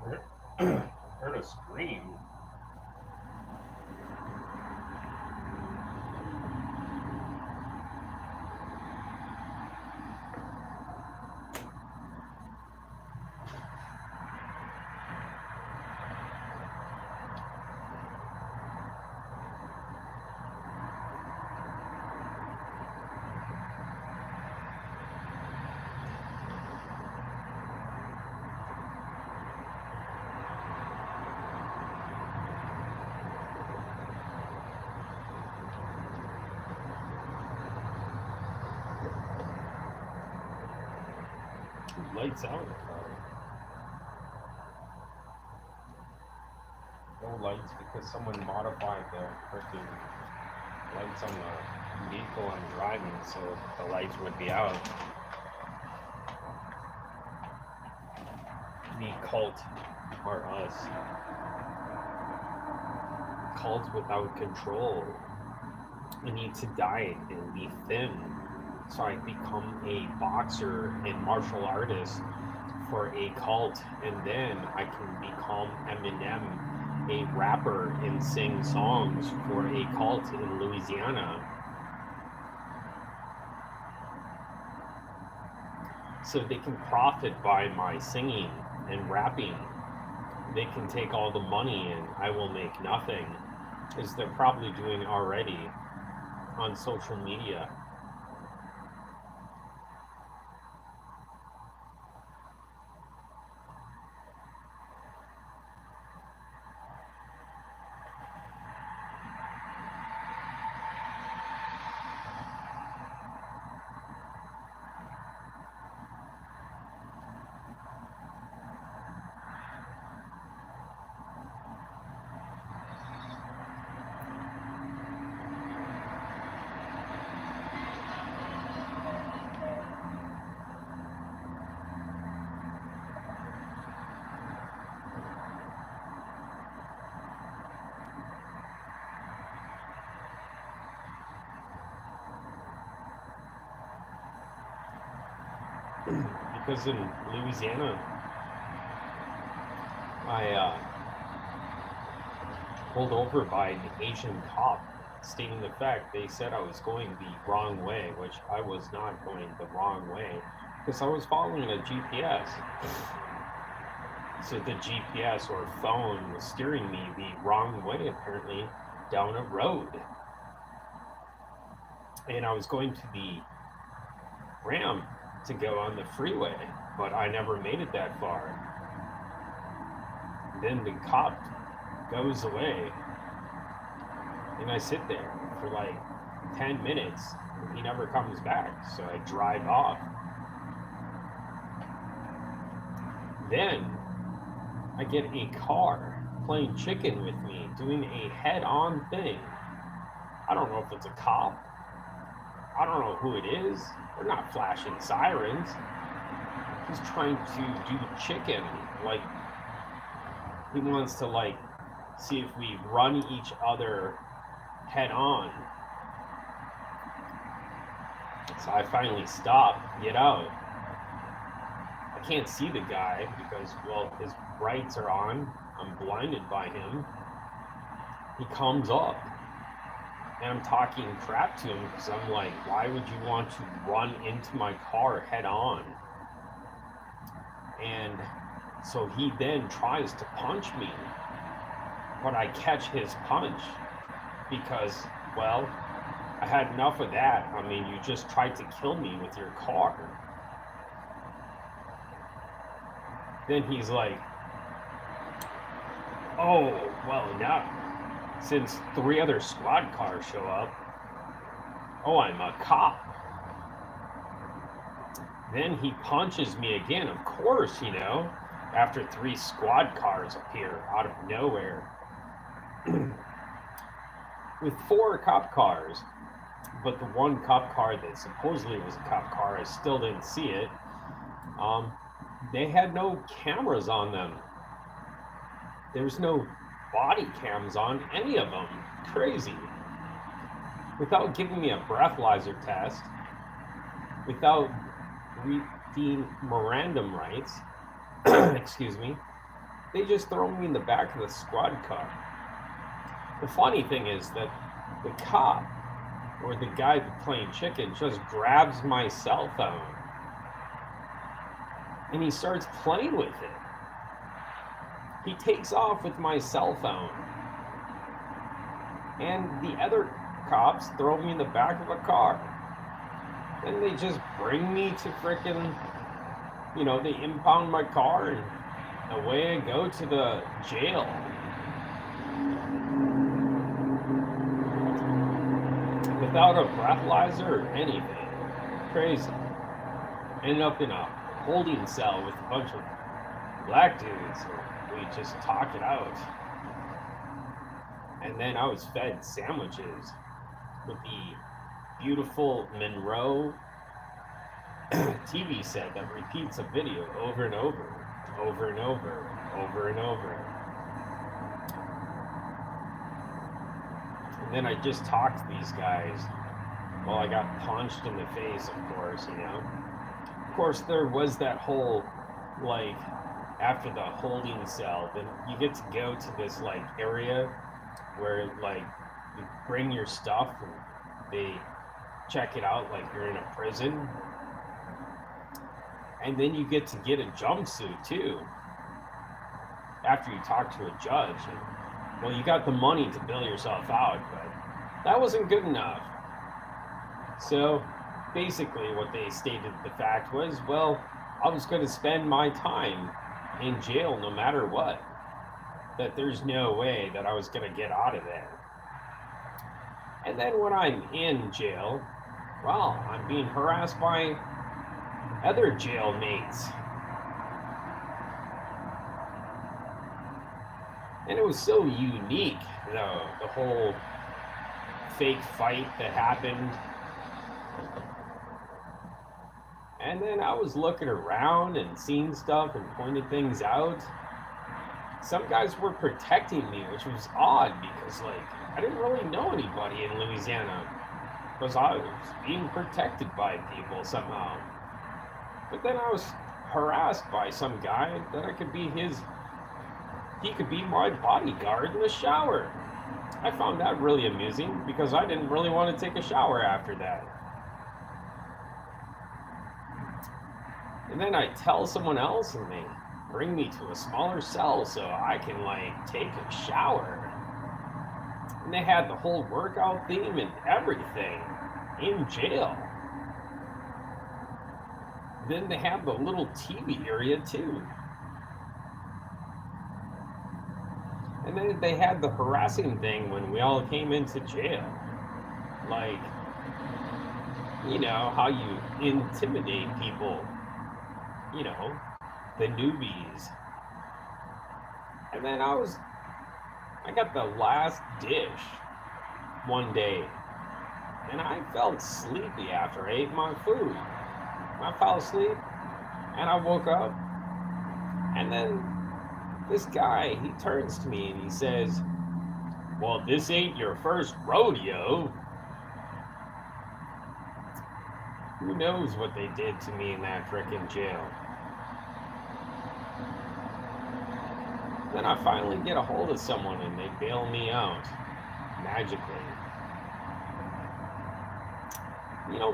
Heard a scream. Lights out in the car. No lights because someone modified the freaking lights on the vehicle I'm driving so the lights would be out. The cult are us. Cults without control. I need to diet and be thin so I become a boxer and martial artist for a cult, and then I can become Eminem, a rapper, and sing songs for a cult in Louisiana. So they can profit by my singing and rapping. They can take all the money and I will make nothing, as they're probably doing already on social media. Because in Louisiana, I pulled over by an Asian cop stating the fact they said I was going the wrong way, which I was not going the wrong way because I was following a GPS. So the GPS or phone was steering me the wrong way, apparently, down a road. And I was going to the ramp to go on the freeway, but I never made it that far. Then the cop goes away, and I sit there for like 10 minutes. And he never comes back, so I drive off. Then I get a car playing chicken with me, doing a head-on thing. I don't know if it's a cop. I don't know who it is. They're not flashing sirens. He's trying to do chicken. Like, he wants to, like, see if we run each other head on. So I finally stop, get out. I can't see the guy because, well, his brights are on. I'm blinded by him. He comes up. And I'm talking crap to him because I'm like, why would you want to run into my car head on? And so he then tries to punch me, but I catch his punch because, well, I had enough of that. I mean, you just tried to kill me with your car. Then he's like, oh, well, now, since 3 other squad cars show up, oh, I'm a cop. Then he punches me again, of course, you know, after 3 squad cars appear out of nowhere. With 4 cop cars, but the one cop car that supposedly was a cop car, I still didn't see it. They had no cameras on them. There was no body cams on any of them. Crazy. Without giving me a breathalyzer test, without reading Miranda rights, excuse me, they just throw me in the back of the squad car. The funny thing is that the cop or the guy playing chicken just grabs my cell phone and he starts playing with it. He takes off with my cell phone. And the other cops throw me in the back of a car. Then they just bring me to frickin', they impound my car and away I go to the jail. Without a breathalyzer or anything. Crazy. Ended up in a holding cell with a bunch of black dudes. We just talk it out. And then I was fed sandwiches with the beautiful Monroe TV set that repeats a video over and over, over and over, over and over. And then I just talked to these guys while I got punched in the face, of course, Of course, there was that whole, after the holding cell, then you get to go to this, area where, you bring your stuff and they check it out like you're in a prison. And then you get to get a jumpsuit, too, after you talk to a judge. And, you got the money to bail yourself out, but that wasn't good enough. So, basically, what they stated the fact was, I was going to spend my time in jail no matter what. That there's no way that I was going to get out of there. And then when I'm in jail, I'm being harassed by other jailmates. And it was so unique, the whole fake fight that happened. And then I was looking around and seeing stuff and pointing things out. Some guys were protecting me, which was odd because, I didn't really know anybody in Louisiana because I was being protected by people somehow. But then I was harassed by some guy that I could be he could be my bodyguard in the shower. I found that really amusing because I didn't really want to take a shower after that. And then I tell someone else and they bring me to a smaller cell so I can take a shower. And they had the whole workout theme and everything in jail. Then they have the little TV area too. And then they had the harassing thing when we all came into jail. How you intimidate people. The newbies. And then I got the last dish one day. And I felt sleepy after I ate my food. I fell asleep and I woke up. And then this guy, he turns to me and he says, this ain't your first rodeo. Who knows what they did to me in that frickin' jail. Then I finally get a hold of someone and they bail me out. Magically.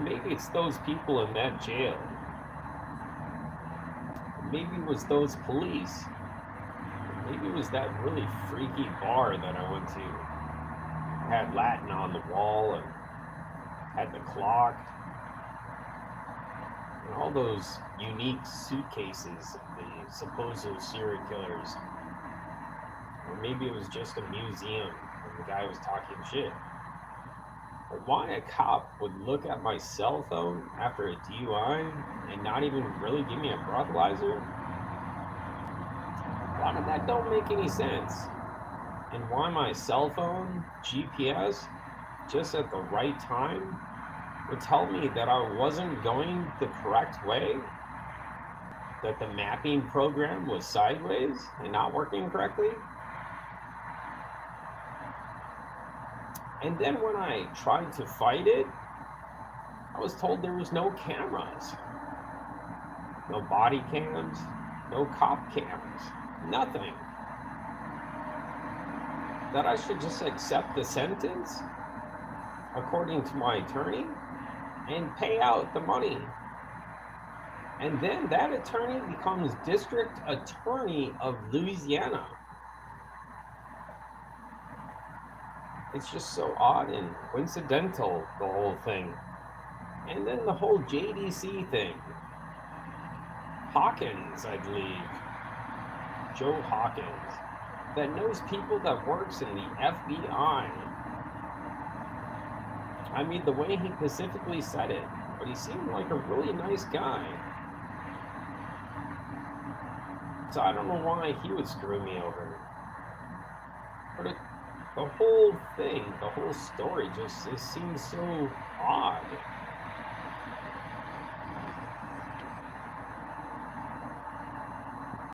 Maybe it's those people in that jail. Maybe it was those police. Maybe it was that really freaky bar that I went to. Had Latin on the wall and had the clock. And all those unique suitcases of the supposed serial killers. Or maybe it was just a museum and the guy was talking shit. But why a cop would look at my cell phone after a DUI and not even really give me a breathalyzer? Why did that don't make any sense? And why my cell phone GPS, just at the right time, would tell me that I wasn't going the correct way? That the mapping program was sideways and not working correctly? And then when I tried to fight it, I was told there was no cameras. No body cams, no cop cams, nothing. that I should just accept the sentence, according to my attorney, and pay out the money. And then that attorney becomes district attorney of Louisiana. It's just so odd and coincidental, the whole thing. And then the whole JDC thing. Hawkins, I believe. Joe Hawkins. That knows people that works in the FBI. I mean, the way he specifically said it, but he seemed like a really nice guy. So I don't know why he would screw me over. But the whole thing, the whole story just, it seems so odd.